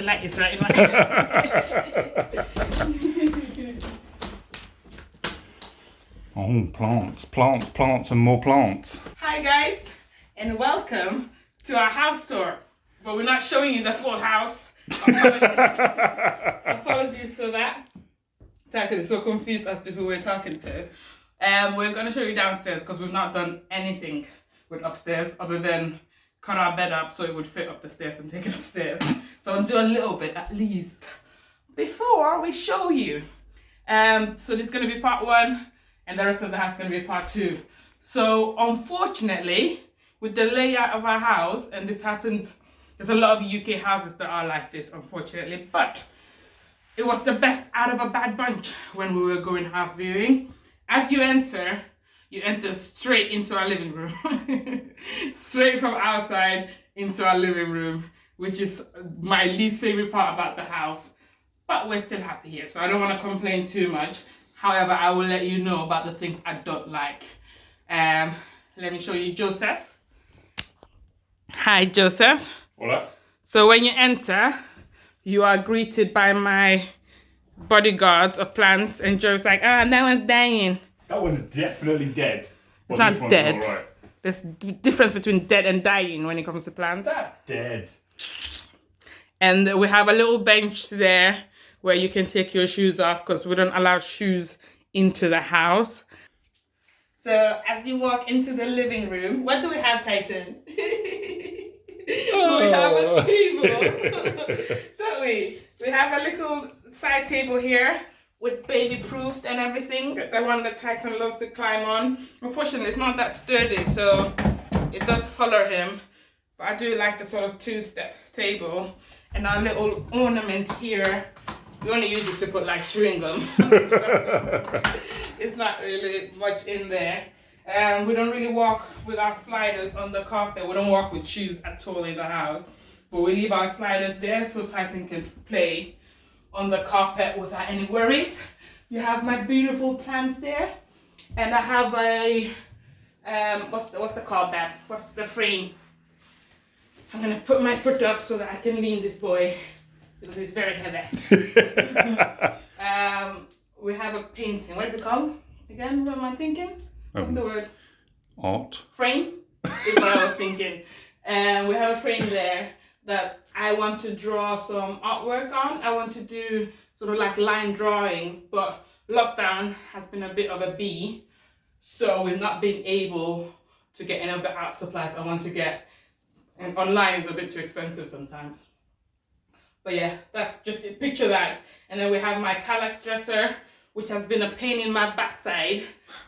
The light is right in my Oh, plants, plants, plants, and more plants. Hi guys, and welcome to our house tour. But we're not showing you the full house. Apologies for that. Titan is so confused as to who we're talking to. We're going to show you downstairs because we've not done anything with upstairs other than cut our bed up so it would fit up the stairs and take it upstairs. So I'll do a little bit at least before we show you. So this is going to be part 1 and the rest of the house is going to be part 2. So unfortunately, with the layout of our house, and this happens, there's a lot of UK houses that are like this, unfortunately, but it was the best out of a bad bunch when we were going house viewing. As you enter straight into our living room. Straight from outside into our living room, which is my least favorite part about the house. But we're still happy here, so I don't want to complain too much. However, I will let you know about the things I don't like. Let me show you Joseph. Hi, Joseph. Hola. So when you enter, you are greeted by my bodyguards of plants, and Joe's like, that one's dying. That one's definitely dead. It's not dead. Right. There's difference between dead and dying when it comes to plants. That's dead. And we have a little bench there where you can take your shoes off because we don't allow shoes into the house. So as you walk into the living room, what do we have, Titan? We have a table, don't we? We have a little side table here with baby proofed and everything. The one that Titan loves to climb on. Unfortunately, it's not that sturdy, so it does follow him. But I do like the sort of 2-step table. And our little ornament here, we only use it to put like chewing gum. It's not really much in there. We don't really walk with our sliders on the carpet. We don't walk with shoes at all in the house. But we leave our sliders there so Titan can play on the carpet without any worries. You have my beautiful plants there. And I have a, what's the called that? What's the frame? I'm gonna put my foot up so that I can lean this boy because it's very heavy. We have a painting. What is it called? Again, what am I thinking? What's the word? Art. Frame is what I was thinking. And we have a frame there that I want to draw some artwork on. I want to do sort of like line drawings, but lockdown has been a bit of a bee. So we've not been able to get any of the art supplies I want to get. And online is a bit too expensive sometimes. But yeah, that's just, picture that. And then we have my Kallax dresser, which has been a pain in my backside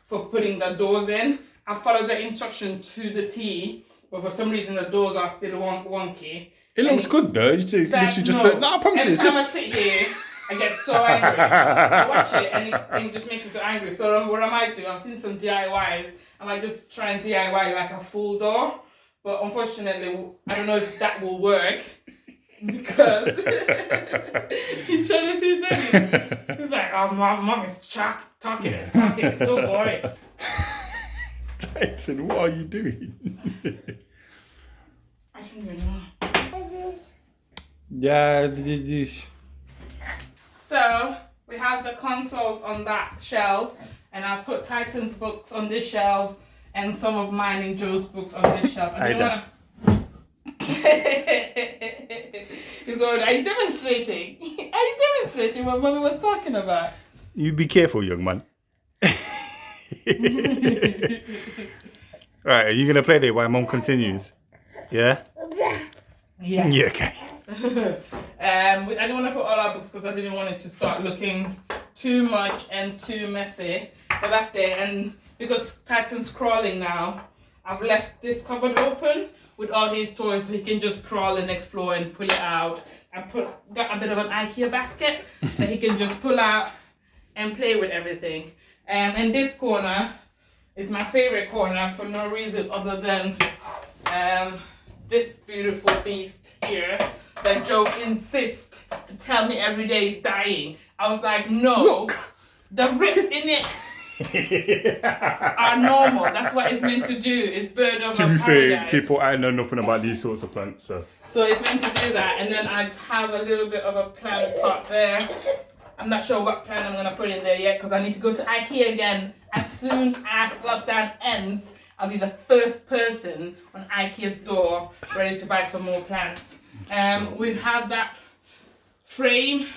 for putting the doors in. I followed the instruction to the T, but for some reason the doors are still wonky. It looks good though. It's literally just no, I promise you. Every time I sit here, I get so angry. I watch it and it just makes me so angry. So what I might do, I've seen some DIYs. I might just try and DIY like a full door. But unfortunately, I don't know if that will work because he's trying to see that. He's like, oh, mom is talking. It's so boring. Tyson, what are you doing? I don't even know. Yeah. So we have the consoles on that shelf, and I put Titan's books on this shelf. And some of mine and Joe's books on this shelf. I don't wanna... It's already... Are you demonstrating? Are you demonstrating what Mommy was talking about? You be careful, young man. Right, are you going to play there while Mom continues? Yeah? Yeah. Yeah, okay. I didn't want to put all our books because I didn't want it to start looking too much and too messy. But that's there. And because Titan's crawling now, I've left this cupboard open with all his toys so he can just crawl and explore and pull it out. I got a bit of an IKEA basket that he can just pull out and play with everything. And this corner is my favorite corner for no reason other than this beautiful beast here that Joe insists to tell me every day is dying. I was like, no, look. The rips in it are normal. That's what it's meant to do. It's bird of To be paradise. fair, people, I know nothing about these sorts of plants, so. So it's meant to do that, and then I have a little bit of a plant pot there. I'm not sure what plant I'm gonna put in there yet because I need to go to IKEA again. As soon as lockdown ends, I'll be the first person on IKEA's door ready to buy some more plants. We have that frame.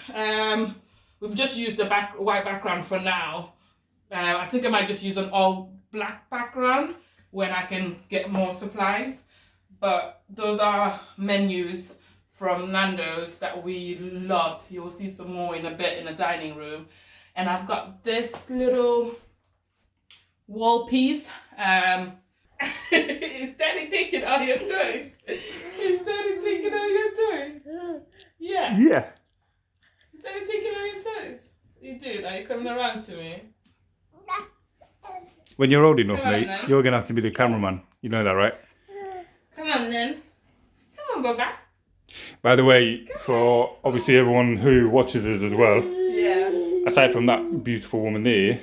We've just used the white background for now. I think I might just use an all black background when I can get more supplies. But those are menus from Nando's that we loved. You'll see some more in a bit in the dining room. And I've got this little wall piece. Is Daddy taking all your toys? Is Daddy taking all your toys? Yeah. Yeah. Is Daddy taking all your toys? You do? Are you coming around to me? When you're old enough, Come on, mate, then. you're going to have to be the cameraman. You know that, right? Come on then. Come on, Baba. By the way, for obviously everyone who watches us as well, Yeah. aside from that beautiful woman there,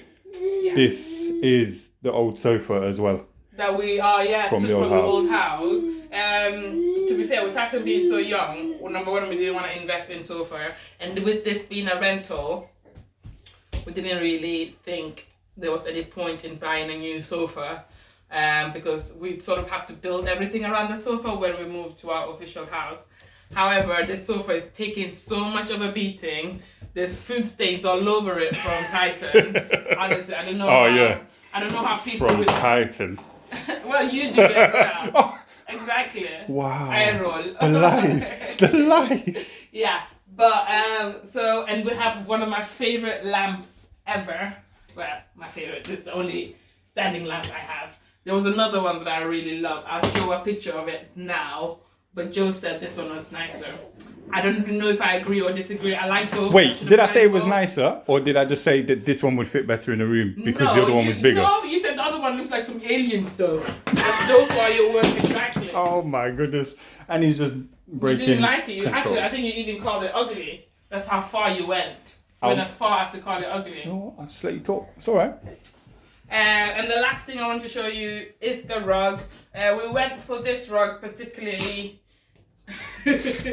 this is the old sofa as well. That we are, From took the old from the old house. house. To be fair, with Tyson being so young, well, number one, we didn't want to invest in sofa, and with this being a rental, we didn't really think there was any point in buying a new sofa, because we sort of have to build everything around the sofa when we move to our official house. However, this sofa is taking so much of a beating. There's food stains all over it from Titan. Honestly, I don't know. I don't know how people From with Titan. well, you do as well. Oh, Exactly. wow. Eye roll. The lies. The lies. Yeah, but and we have one of my favorite lamps ever. Well, my favorite. It's the only standing lamp I have. There was another one that I really love. I'll show a picture of it now. But Joe said this one was nicer. I don't know if I agree or disagree. I like both. Wait, did I say it was both. nicer? Or did I just say that this one would fit better in a room because the other one was bigger? No, you said the other one looks like some alien stuff. Those are your words exactly. Oh my goodness. And he's just breaking You didn't like it. Actually, I controls. think you even called it ugly. That's how far you went. Went as far as to call it ugly. You know what? I'll just let you talk. It's alright. And the last thing I want to show you is the rug. We went for this rug particularly.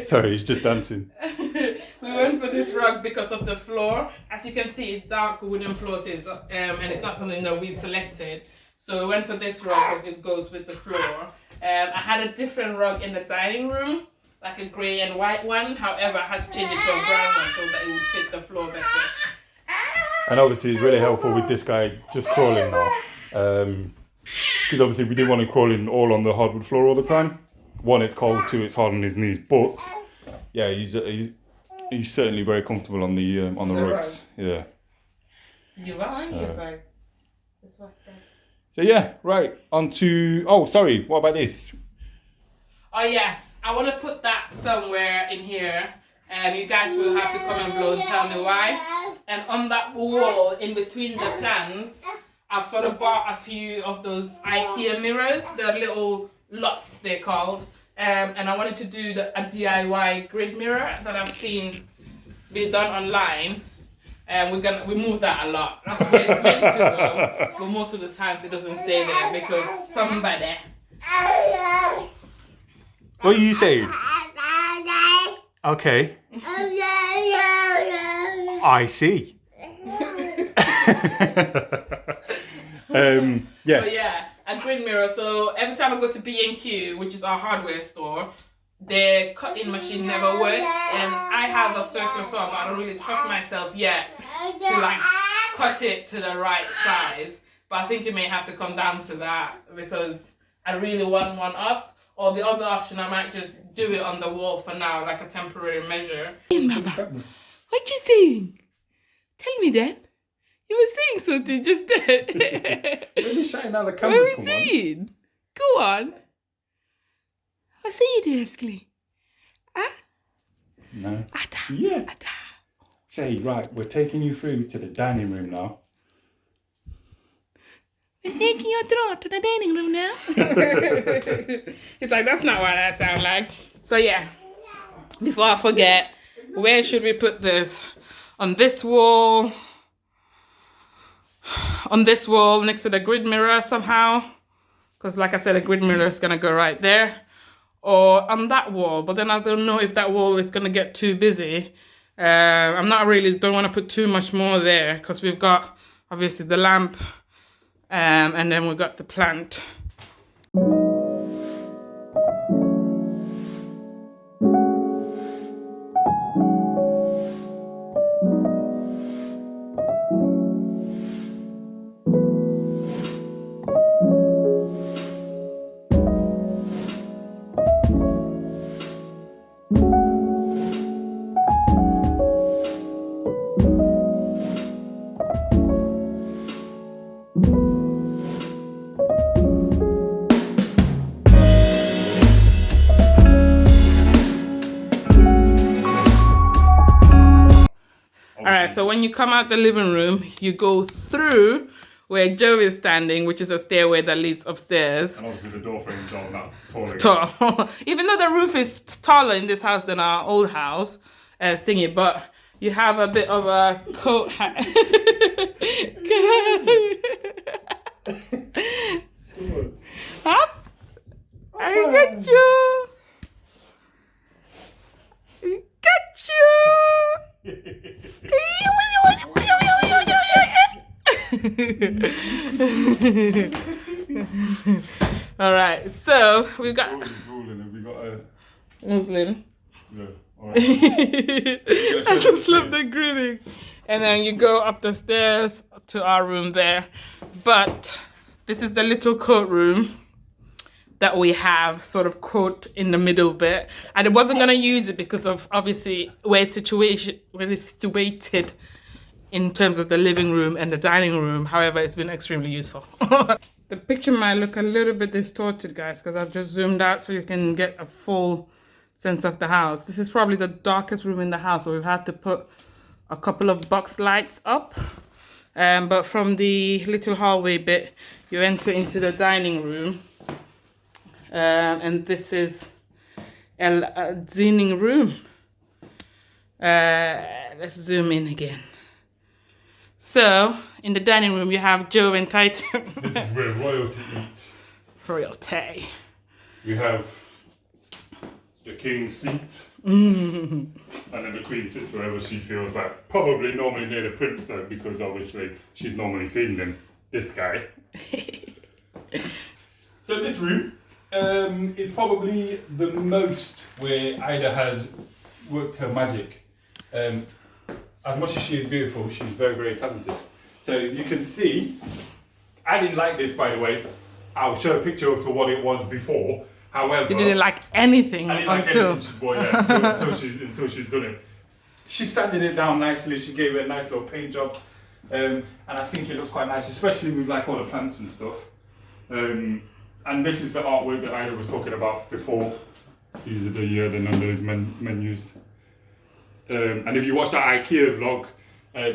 Sorry, he's just dancing. We went for this rug because of the floor. As you can see, it's dark wooden floors, and it's not something that we selected. So we went for this rug because it goes with the floor. I had a different rug in the dining room, like a grey and white one. However, I had to change it to a brown one so that it would fit the floor better. And obviously it's really helpful with this guy just crawling now. Because obviously we didn't want him crawling all on the hardwood floor all the time. One, it's cold. Two, it's hard on his knees. But yeah, he's certainly very comfortable on the rugs. Yeah. You are, you're right. So yeah, right. On to... Oh, sorry. What about this? Oh yeah, I want to put that somewhere in here. You guys will have to comment below and tell me why. And on that wall, in between the plants, I've sort of bought a few of those IKEA mirrors, the little lots they're called. And I wanted to do a DIY grid mirror that I've seen be done online. And we move that a lot. That's where it's meant to go. But most of the times it doesn't stay there because somebody. What are you saying? Okay. I see. Yes. But yeah, a grid mirror. So every time I go to B&Q, which is our hardware store, their cutting machine never works, and I have a circular saw, but I don't really trust myself yet to like cut it to the right size. But I think it may have to come down to that because I really want one up. Or the other option, I might just do it on the wall for now, like a temporary measure. Mama, what you saying? Tell me then. You were saying something just then. Maybe shine now the What cameras. were we saying? Go on. What say you basically? Huh? No. Ata. Yeah. Ata. Say, right, we're taking you through to the dining room now. We're taking you through to the dining room now. It's like, that's not what that sounds like. So yeah, before I forget, where should we put this? On this wall, on this wall next to the grid mirror somehow, because like I said, a grid mirror is gonna go right there, or on that wall. But then I don't know if that wall is gonna get too busy. I'm not really, don't want to put too much more there because we've got obviously the lamp, and then we've got the plant. So when you come out the living room, you go through where Joe is standing, which is a stairway that leads upstairs. And obviously the door frames are not tall. Tall. Even though the roof is taller in this house than our old house, thingy, but you have a bit of a coat hat. Up. I got you. I got you. All right, so we've got drooling. Have we got a Muslim? No. All right. I just love the grinning. And then you go up the stairs to our room there. But this is the little coat room that we have, sort of coat in the middle bit. And I wasn't gonna use it because of obviously where it's situated in terms of the living room and the dining room. However, it's been extremely useful. The picture might look a little bit distorted, guys, because I've just zoomed out so you can get a full sense of the house. This is probably the darkest room in the house, so we've had to put a couple of box lights up. But from the little hallway bit, you enter into the dining room. And this is a dining room. Let's zoom in again. So, in the dining room, you have Joe and Titan. This is where royalty eats. Royalty. We have the king's seat. And then the queen sits wherever she feels like. Probably normally near the prince, though, because obviously she's normally feeding this guy. So this room is probably the most where Ida has worked her magic. As much as she is beautiful, she's very, very talented. So you can see, I didn't like this, by the way. I'll show a picture of what it was before. However, You didn't like anything I didn't like until... anything, boy, yeah, until she's done it. She sanded it down nicely. She gave it a nice little paint job, and I think it looks quite nice, especially with like all the plants and stuff. And this is the artwork that Ida was talking about before. These are the Nando's menus. And if you watch that IKEA vlog,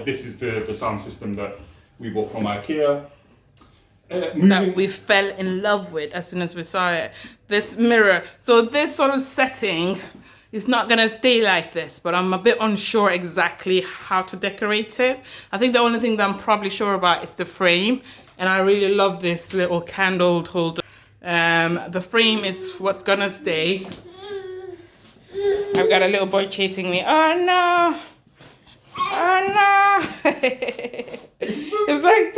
this is the sound system that we bought from IKEA. That we fell in love with as soon as we saw it. This mirror. So this sort of setting is not going to stay like this, but I'm a bit unsure exactly how to decorate it. I think the only thing that I'm probably sure about is the frame. And I really love this little candle holder. The frame is what's going to stay. I've got a little boy chasing me. Oh no! Oh no! It's like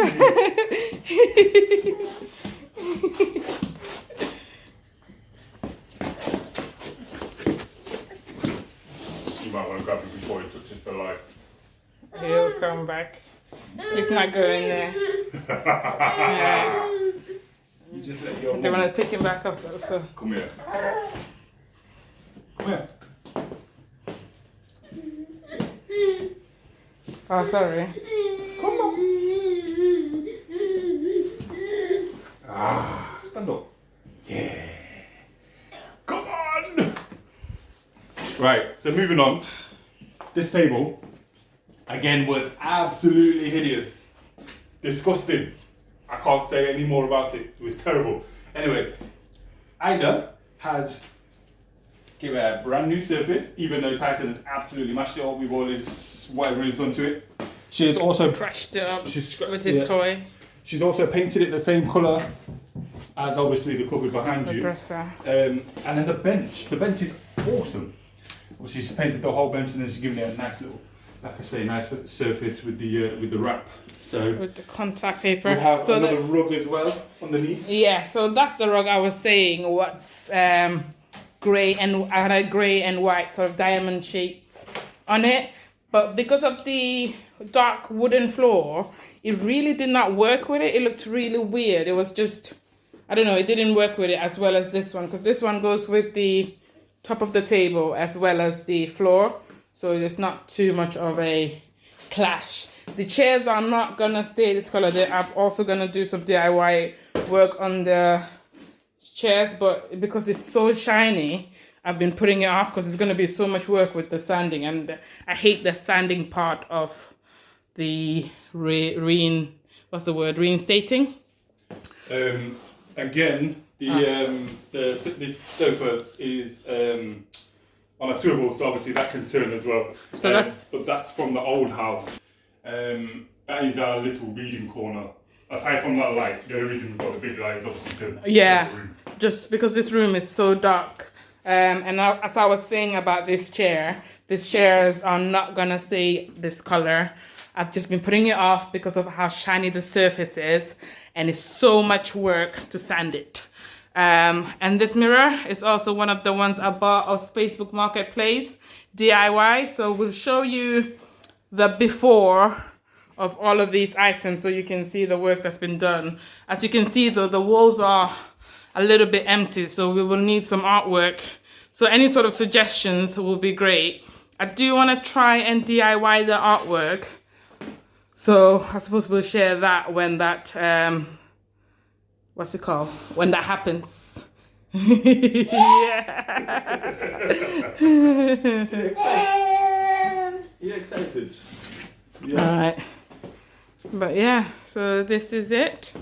You might want to grab it before it touches the light. He'll come back. He's not going there. You just let your I don't want to pick him back up though, so. Come here. Come here. Oh, sorry. Come on. Stand up. Yeah. Come on. Right, so moving on. This table, again, was absolutely hideous. Disgusting. I can't say any more about it. It was terrible. Anyway, Ida has given it a brand new surface, even though Titan has absolutely mashed it up with all his, whatever he's done to it. She has also Crushed it up she's with his toy. She's also painted it the same colour as obviously the cupboard behind The you. dresser. And then the bench. The bench is awesome. Obviously she's painted the whole bench and then she's given it a nice little, like I say, nice surface with the wrap. So With the contact paper. we have so another rug as well underneath. yeah, so that's the rug I was saying. What's grey and I had a grey and white sort of diamond shaped on it, but because of the dark wooden floor, it really did not work with it. It looked really weird. It was just, I don't know, it didn't work with it as well as this one, because this one goes with the top of the table as well as the floor, so there's not too much of a clash. The chairs are not gonna stay this color. I'm also gonna do some DIY work on the chairs, but because it's so shiny, I've been putting it off because it's gonna be so much work with the sanding, and I hate the sanding part of the reinstating. Again, this sofa is on a swivel, so obviously that can turn as well. So but that's from the old house. That is our little reading corner. Aside from that light, the only reason we've got the big light is obviously to show the room. Just because this room is so dark. And as I was saying about these chairs are not gonna stay this color. I've just been putting it off because of how shiny the surface is, and it's so much work to sand it. And this mirror is also one of the ones I bought off Facebook Marketplace DIY. So we'll show you the before of all of these items so you can see the work that's been done. As you can see though, the walls are a little bit empty, so we will need some artwork. So any sort of suggestions will be great. I do want to try and DIY the artwork. So I suppose we'll share that when that, what's it called? When that happens. Yeah. You excited? All right. But yeah, so this is it.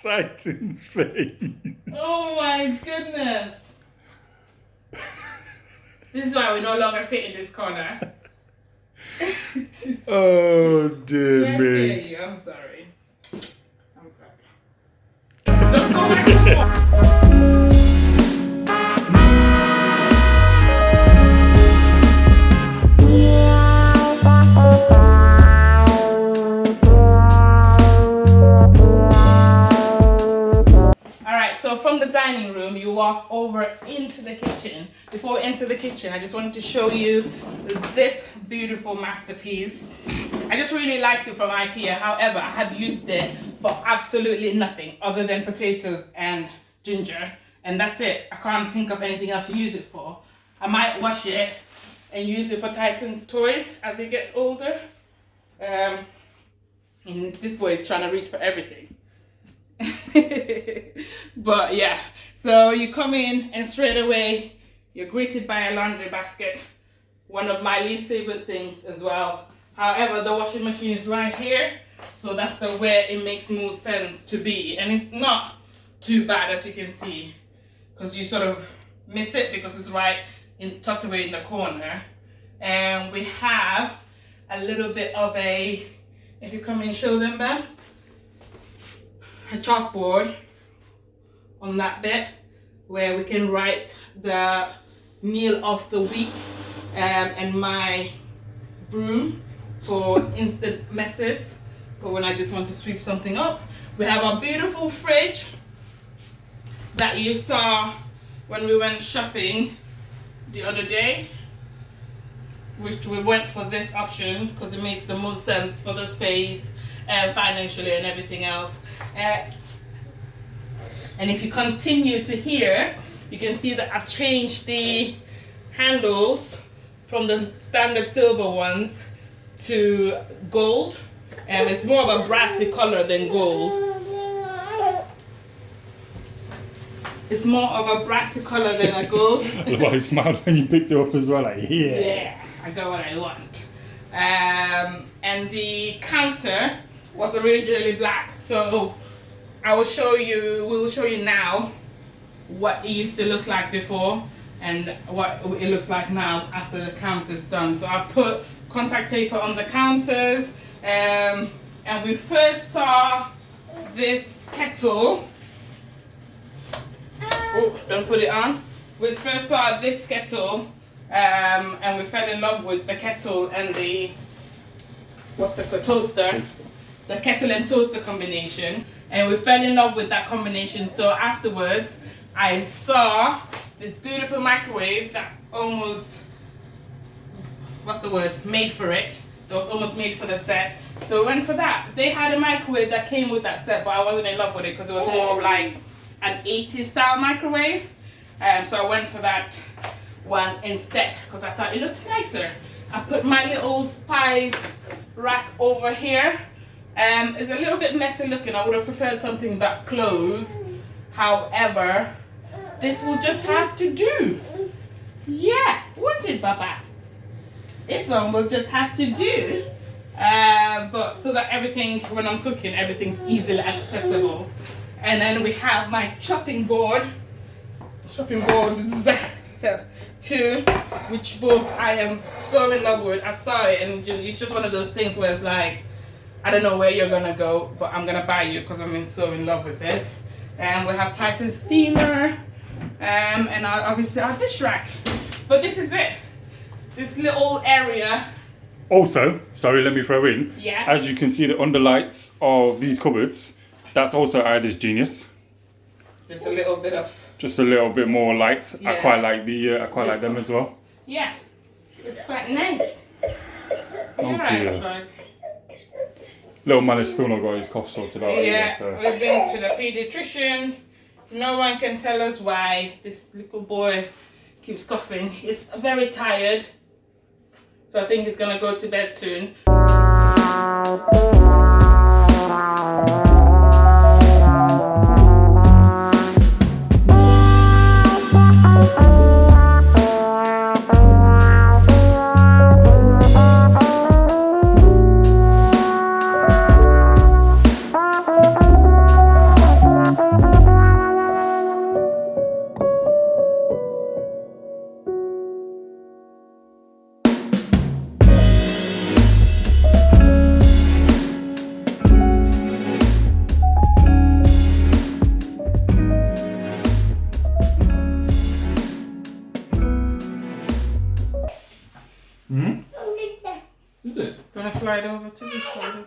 Titan's face. Oh my goodness. This is why we no longer sit in this corner. Oh dear me. You. I'm sorry. I'm sorry. Don't go back to So from the dining room, you walk over into the kitchen. Before we enter the kitchen, I just wanted to show you this beautiful masterpiece. I just really liked it from IKEA. However, I have used it for absolutely nothing other than potatoes and ginger. And that's it. I can't think of anything else to use it for. I might wash it and use it for Titan's toys as he gets older. And this boy is trying to reach for everything. But yeah, so you come in and straight away you're greeted by a laundry basket, one of my least favorite things as well. However, the washing machine is right here, so that's the where it makes most sense to be, and it's not too bad as you can see, because you sort of miss it because it's right in tucked away in the corner. And we have a little bit of a, if you come and show them that, a chalkboard on that bit where we can write the meal of the week, and my broom for instant messes for when I just want to sweep something up. We have a beautiful fridge that you saw when we went shopping the other day, which we went for this option because it made the most sense for the space and financially and everything else. And if you continue to here, you can see that I've changed the handles from the standard silver ones to gold, and it's more of a brassy color than gold. It's more of a brassy color than a gold. I love how you smiled when you picked it up as well, like, yeah. Yeah, I got what I want. And the counter was originally black, so we will show you now what it used to look like before and what it looks like now after the counter's done. So I put contact paper on the counters, and we first saw this kettle. Oh, don't put it on. We first saw this kettle, and we fell in love with the kettle and the toaster. The kettle and toaster combination, and we fell in love with that combination. So afterwards, I saw this beautiful microwave that almost, made for it. That was almost made for the set. So we went for that. They had a microwave that came with that set, but I wasn't in love with it because it was more of like an 80s style microwave. So I went for that one instead because I thought it looked nicer. I put my little spice rack over here. It's a little bit messy looking. I would have preferred something that closed. However, this will just have to do. Yeah, won't it, Baba? This one will just have to do. But so that everything, when I'm cooking, everything's easily accessible. And then we have my chopping boards too, which both I am so in love with. I saw it and it's just one of those things where it's like, I don't know where you're gonna go, but I'm gonna buy you because I'm so in love with it. And we have Titan steamer, and obviously our dish rack. But this is it. This little area. Also, sorry, let me throw in. Yeah. As you can see, the underlights of these cupboards, that's also Ida's genius. Just a little bit of. Just a little bit more light. Yeah. I quite like them as well. Yeah, it's quite nice. Oh Right, dear. like, Little man has still not got his cough sorted out. yeah, Either, so. we've been to the pediatrician. No one can tell us why this little boy keeps coughing. He's very tired, so I think he's gonna go to bed soon. Is it? Gonna slide over to this side.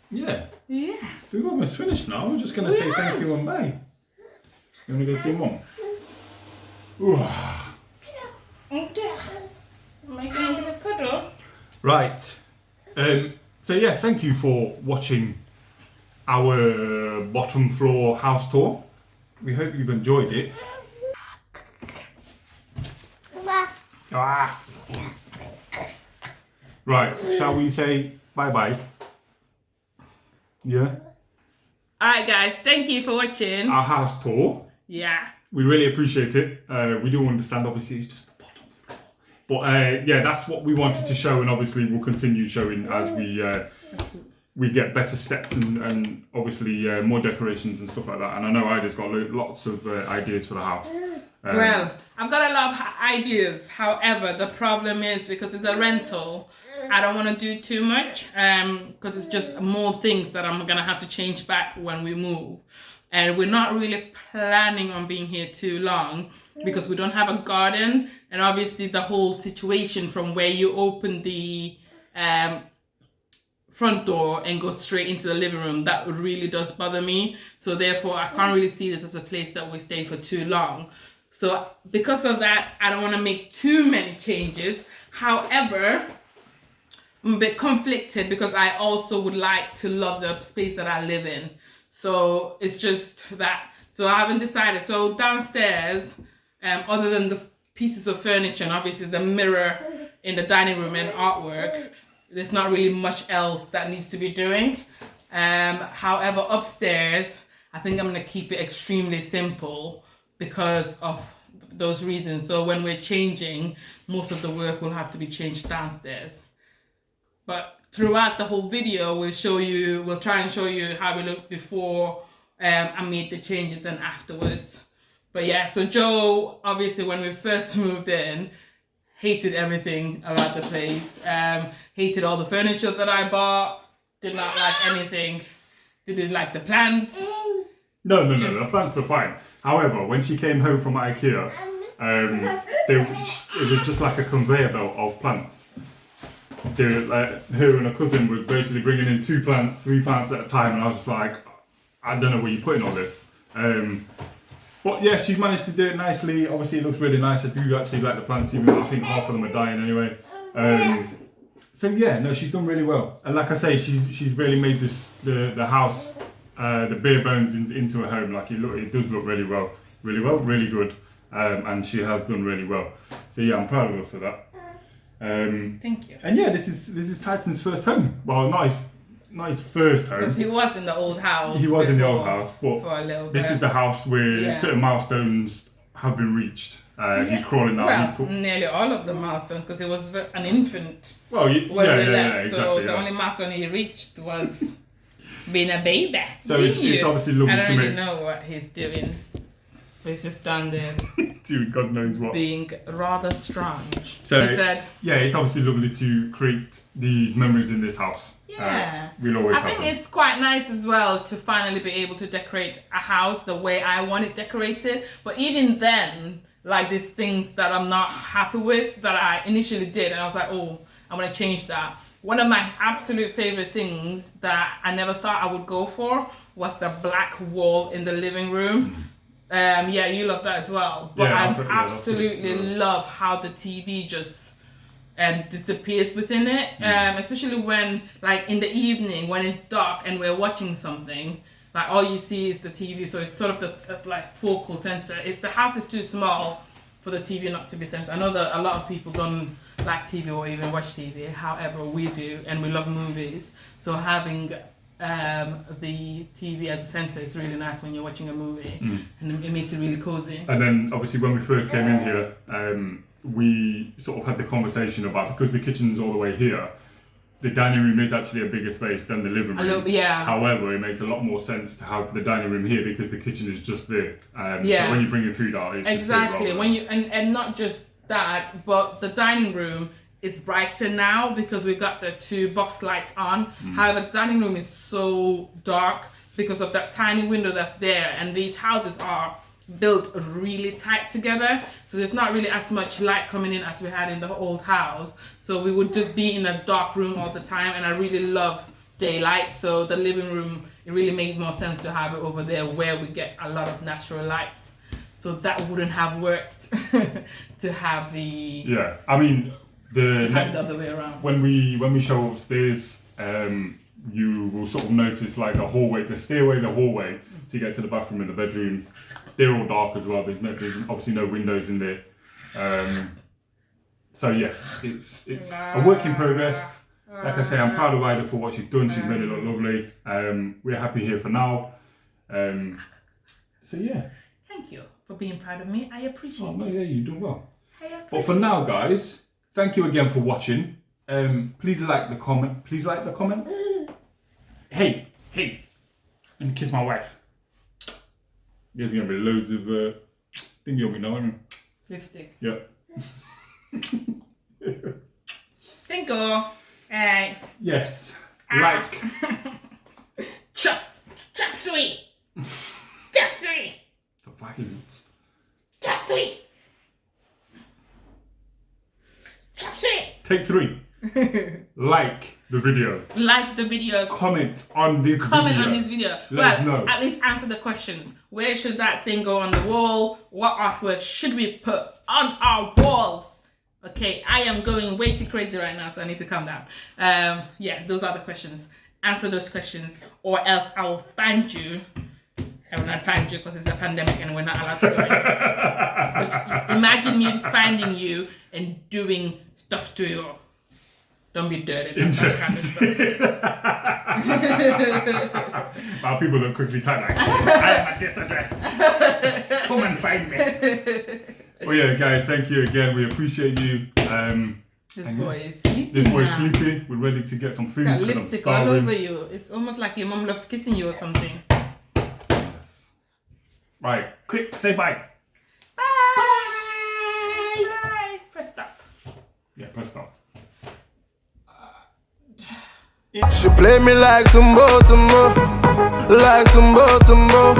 Yeah. Yeah. We've almost finished now. We're just going to say thank you and bye. You want to go see Mum? Ooh. Am I gonna give a cuddle? Right. So yeah, thank you for watching our bottom floor house tour. We hope you've enjoyed it. Ah. Right, shall we say bye-bye? Yeah? Alright guys, thank you for watching. Our house tour. Yeah. We really appreciate it. We do understand, obviously, it's just the bottom floor. But yeah, that's what we wanted to show, and obviously we'll continue showing as we get better steps and obviously more decorations and stuff like that. And I know Ida's got lots of ideas for the house. Well, I've got a lot of ideas. However, the problem is because it's a rental, I don't want to do too much because it's just more things that I'm going to have to change back when we move. And we're not really planning on being here too long because we don't have a garden. And obviously the whole situation from where you open the front door and go straight into the living room, that really does bother me. So therefore, I can't really see this as a place that we stay for too long. So because of that, I don't want to make too many changes. However, I'm a bit conflicted because I also would like to love the space that I live in. So it's just that. So I haven't decided. So downstairs, other than the pieces of furniture and obviously the mirror in the dining room and artwork, there's not really much else that needs to be doing. However, upstairs, I think I'm going to keep it extremely simple because of those reasons. So when we're changing, most of the work will have to be changed downstairs. But throughout the whole video, we'll try and show you how we looked before I made the changes and afterwards. But yeah, so Joe, obviously when we first moved in, hated everything about the place. Hated all the furniture that I bought. Did not like anything. Didn't like the plants. No, the plants are fine. However, when she came home from IKEA, it was just like a conveyor belt of plants. Her and her cousin were basically bringing in 2 plants, 3 plants at a time, and I was just like, I don't know where you're putting all this. But yeah, she's managed to do it nicely. Obviously, it looks really nice. I do actually like the plants, even though I think half of them are dying anyway. So yeah, no, she's done really well. And like I say, she's really made the house, the bare bones into a home. Like it does look really well, really good. And she has done really well. So yeah, I'm proud of her for that. Thank you. And yeah, this is Titan's first home. Well, not his first home. Because he was in the old house. He was in the old house, but for a little this bit. is the house where certain milestones have been reached. He's crawling now. Well, nearly all of the milestones, because he was an infant when we left. exactly, so the only milestone he reached was being a baby. So it's obviously lovely I don't to really make. know what he's doing. But he's just down there Dude, God knows what. being rather strange. So He said, yeah, it's obviously lovely to create these memories in this house. yeah. We'll always I have think them. it's quite nice as well to finally be able to decorate a house the way I want it decorated. But even then, like there's things that I'm not happy with that I initially did, and I was like, oh, I'm gonna change that. One of my absolute favorite things that I never thought I would go for was the black wall in the living room. Yeah, you love that as well. But Yeah, I absolutely love how the TV just disappears within it. Especially when, like, in the evening when it's dark and we're watching something, like all you see is the TV. So it's sort of the like focal center. The house is too small for the TV not to be centered. I know that a lot of people don't like TV or even watch TV. However, we do, and we love movies. So having the TV as a center is really nice when you're watching a movie, and it makes it really cozy. And then obviously when we first came in here, we sort of had the conversation about, because the kitchen's all the way here, the dining room is actually a bigger space than the living room. Yeah. However, it makes a lot more sense to have the dining room here because the kitchen is just there. So when you bring your food out, it's exactly. just When you and not just that, but the dining room is brighter now because we've got the 2 box lights on. However, the dining room is so dark because of that tiny window that's there, and these houses are built really tight together, so there's not really as much light coming in as we had in the old house. So we would just be in a dark room all the time, and I really love daylight. So the living room, it really made more sense to have it over there where we get a lot of natural light. So that wouldn't have worked to have the I mean the other way around. When we show upstairs, you will sort of notice like the hallway, the stairway, the hallway to get to the bathroom and the bedrooms. They're all dark as well. There's obviously no windows in there. So yes, it's a work in progress. Like I say, I'm proud of Ida for what she's done. She's made it look lovely. We're happy here for now. So yeah. Thank you for being proud of me. I appreciate it. Oh no, yeah, you've done well. But for now, guys, thank you again for watching. Please like the comment. Please like the comments. Hey, let me kiss my wife. There's gonna be loads of thing you'll be knowing. Lipstick. Yeah. Thank you. Yes. Like. Chop sweet. The fucking. Chop sweet. Take 3. Like the video. Like the video. Comment on this video. Let us know. At least answer the questions. Where should that thing go on the wall? What artwork should we put on our walls? Okay, I am going way too crazy right now, so I need to calm down. Yeah, those are the questions. Answer those questions, or else I will find you I will not find you because it's a pandemic and we're not allowed to go anywhere. But imagine me finding you and doing stuff to you. Don't be dirty. That kind of stuff. Our people don't quickly type like, I'm at this address. Come and find me. Well, yeah, guys, thank you again. We appreciate you. This boy is sleepy. This boy is now. sleepy. We're ready to get some food. Got 'cause I'm lipstick all starving. over you. It's almost like your mom loves kissing you or something. Yes. Right, quick, say bye. Bye. Bye. Press stop. Yeah, press stop. She play me like some Baltimore, like some Baltimore.